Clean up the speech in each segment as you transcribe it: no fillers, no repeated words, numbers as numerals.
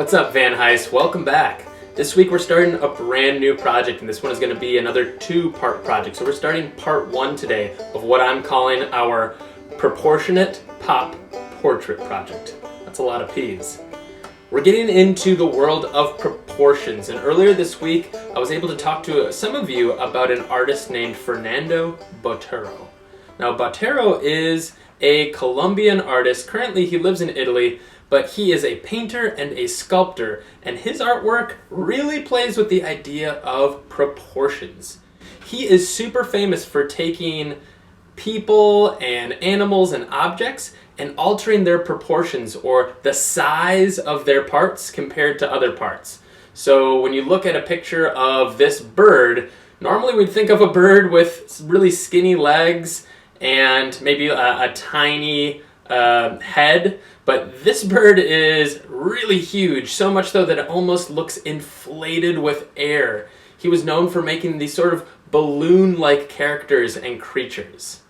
What's up, Van Heist? Welcome back. This week we're starting a brand new project, and this one is going to be another two-part project. So we're starting part one today of what I'm calling our Proportionate Pop Portrait project. That's a lot of P's. We're getting into the world of proportions, and earlier this week I was able to talk to some of you about an artist named Fernando Botero. Now, Botero is a Colombian artist. Currently he lives in Italy, but he is a painter and a sculptor, and his artwork really plays with the idea of proportions. He is super famous for taking people and animals and objects and altering their proportions, or the size of their parts compared to other parts. So when you look at a picture of this bird, normally we'd think of a bird with really skinny legs and maybe a tiny head, but this bird is really huge, so much so that it almost looks inflated with air. He was known for making these sort of balloon-like characters and creatures.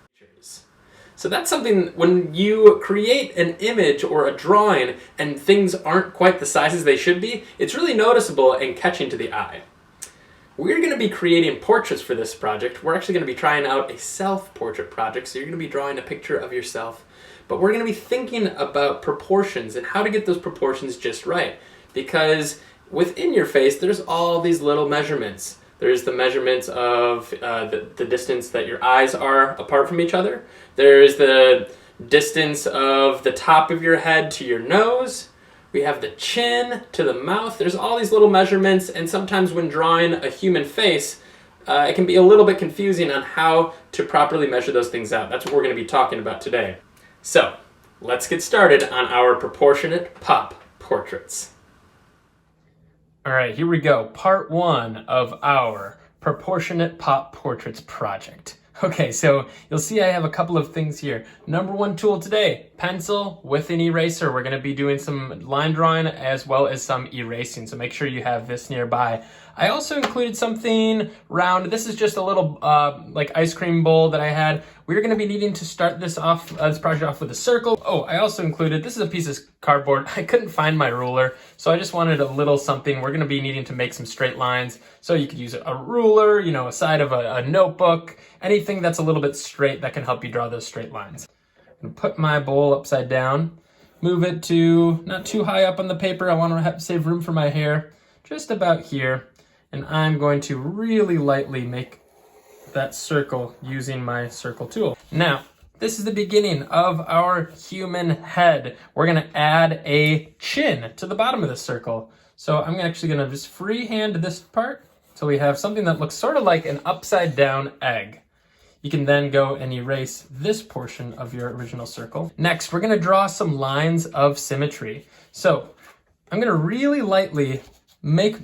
So that's something, when you create an image or a drawing and things aren't quite the sizes they should be, it's really noticeable and catching to the eye. We're going to be creating portraits for this project. We're actually going to be trying out a self-portrait project, so you're going to be drawing a picture of yourself. But we're going to be thinking about proportions and how to get those proportions just right. Because within your face, there's all these little measurements. There's the measurements of the distance that your eyes are apart from each other. There's the distance of the top of your head to your nose. We have the chin to the mouth. There's all these little measurements, and sometimes when drawing a human face, it can be a little bit confusing on how to properly measure those things out. That's what we're going to be talking about today. So, let's get started on our proportionate pop portraits. All right, here we go. Part one of our Proportionate Pop Portraits project. Okay, so you'll see I have a couple of things here. Number one tool today, pencil with an eraser. We're gonna be doing some line drawing as well as some erasing, so make sure you have this nearby. I also included something round. This is just a little like ice cream bowl that I had. We're gonna be needing to start this off, this project off with a circle. Oh, I also included, this is a piece of cardboard. I couldn't find my ruler, so I just wanted a little something. We're gonna be needing to make some straight lines. So you could use a ruler, you know, a side of a notebook, anything that's a little bit straight that can help you draw those straight lines. I'm gonna put my bowl upside down, move it to not too high up on the paper. I wanna save room for my hair, just about here. And I'm going to really lightly make that circle using my circle tool. Now, this is the beginning of our human head. We're gonna add a chin to the bottom of the circle. So I'm actually gonna just freehand this part so we have something that looks sort of like an upside down egg. You can then go and erase this portion of your original circle. Next, we're gonna draw some lines of symmetry. So I'm gonna really lightly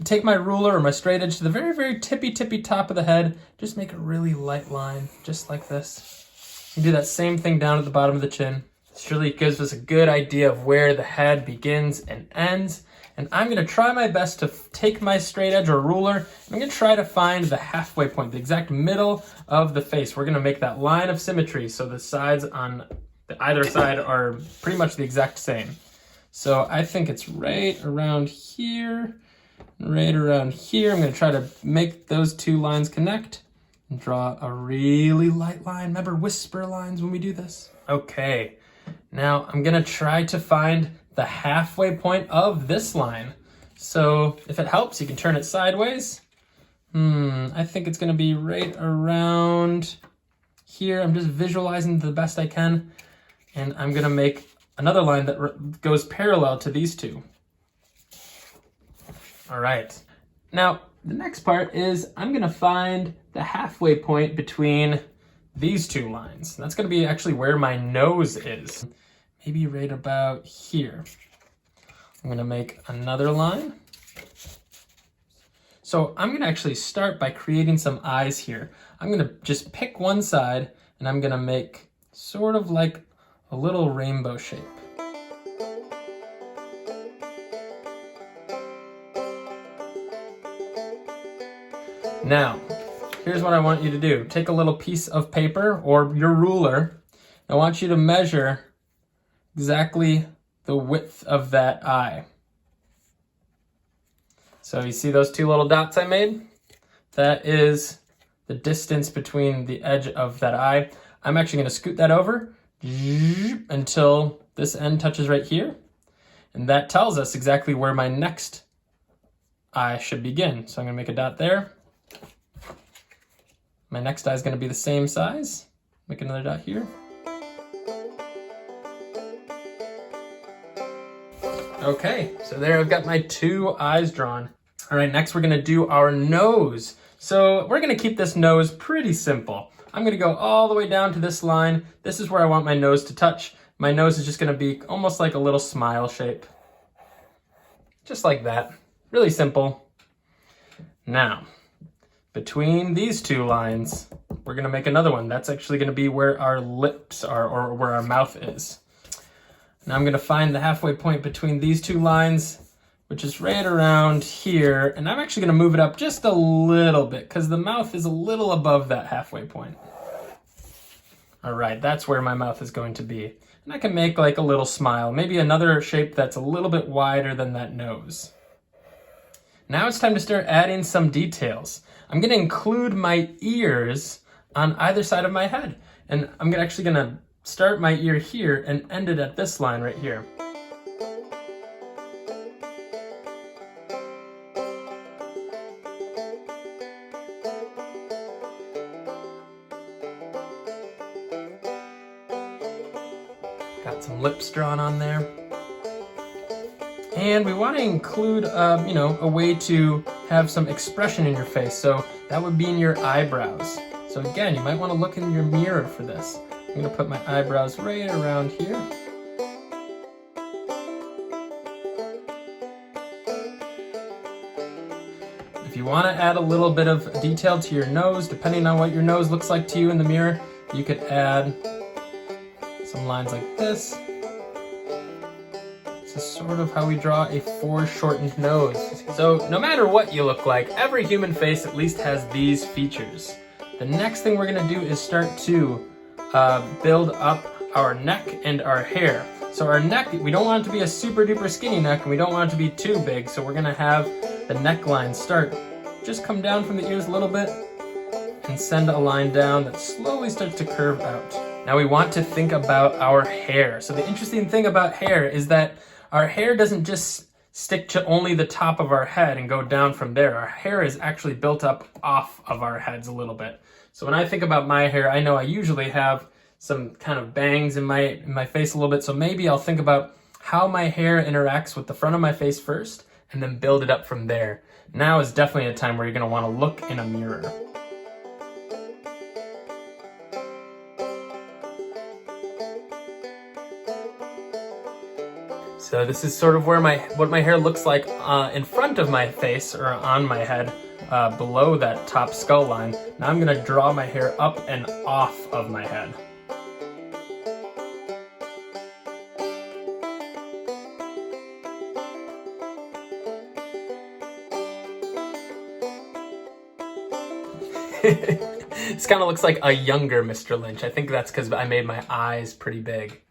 take my ruler or my straight edge to the very, very tippy top of the head. Just make a really light line, just like this. You do that same thing down at the bottom of the chin. This really gives us a good idea of where the head begins and ends. And I'm gonna try my best to take my straight edge or ruler. I'm gonna try to find the halfway point, the exact middle of the face. We're gonna make that line of symmetry so the sides on either side are pretty much the exact same. So I think it's right around here. Right around here. I'm going to try to make those two lines connect and draw a really light line. Remember, whisper lines when we do this. Okay, now I'm going to try to find the halfway point of this line. So if it helps, you can turn it sideways. I think it's going to be right around here. I'm just visualizing the best I can, and I'm going to make another line that goes parallel to these two. All right, now the next part is I'm gonna find the halfway point between these two lines. That's gonna be actually where my nose is. Maybe right about here. I'm gonna make another line. So I'm gonna actually start by creating some eyes here. I'm gonna just pick one side and I'm gonna make sort of like a little rainbow shape. Now, here's what I want you to do. Take a little piece of paper or your ruler. I want you to measure exactly the width of that eye. So you see those two little dots I made? That is the distance between the edge of that eye. I'm actually going to scoot that over until this end touches right here. And that tells us exactly where my next eye should begin. So I'm going to make a dot there. My next eye is going to be the same size. Make another dot here. Okay, so there I've got my two eyes drawn. All right, next we're gonna do our nose. So we're gonna keep this nose pretty simple. I'm gonna go all the way down to this line. This is where I want my nose to touch. My nose is just gonna be almost like a little smile shape. Just like that, really simple. Now, between these two lines, we're gonna make another one. That's actually gonna be where our lips are, or where our mouth is. Now I'm gonna find the halfway point between these two lines, which is right around here. And I'm actually gonna move it up just a little bit because the mouth is a little above that halfway point. All right, that's where my mouth is going to be. And I can make like a little smile, maybe another shape that's a little bit wider than that nose. Now it's time to start adding some details. I'm gonna include my ears on either side of my head. And I'm actually gonna start my ear here and end it at this line right here. Got some lips drawn on there. And we want to include, a way to have some expression in your face. So that would be in your eyebrows. So again, you might want to look in your mirror for this. I'm gonna put my eyebrows right around here. If you wanna add a little bit of detail to your nose, depending on what your nose looks like to you in the mirror, you could add some lines like this. This is sort of how we draw a foreshortened nose. So no matter what you look like, every human face at least has these features. The next thing we're gonna do is start to build up our neck and our hair. So our neck, we don't want it to be a super duper skinny neck, and we don't want it to be too big, so we're gonna have the neckline start. Just come down from the ears a little bit and send a line down that slowly starts to curve out. Now we want to think about our hair. So the interesting thing about hair is that our hair doesn't just stick to only the top of our head and go down from there. Our hair is actually built up off of our heads a little bit. So when I think about my hair, I know I usually have some kind of bangs in my face a little bit. So maybe I'll think about how my hair interacts with the front of my face first and then build it up from there. Now is definitely a time where you're gonna wanna look in a mirror. So this is sort of where what my hair looks like in front of my face or on my head. Below that top skull line. Now I'm gonna draw my hair up and off of my head. This kind of looks like a younger Mr. Lynch. I think that's because I made my eyes pretty big.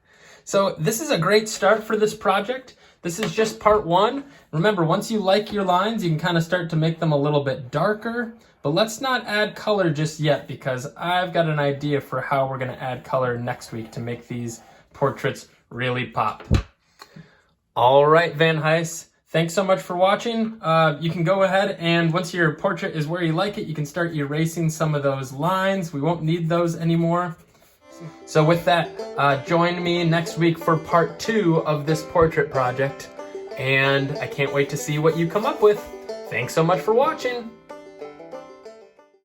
So this is a great start for this project. This is just part one. Remember, once you like your lines, you can kind of start to make them a little bit darker, but let's not add color just yet because I've got an idea for how we're gonna add color next week to make these portraits really pop. All right, Van Heijs, thanks so much for watching. You can go ahead and once your portrait is where you like it, you can start erasing some of those lines. We won't need those anymore. So with that, join me next week for part 2 of this portrait project, and I can't wait to see what you come up with. Thanks so much for watching.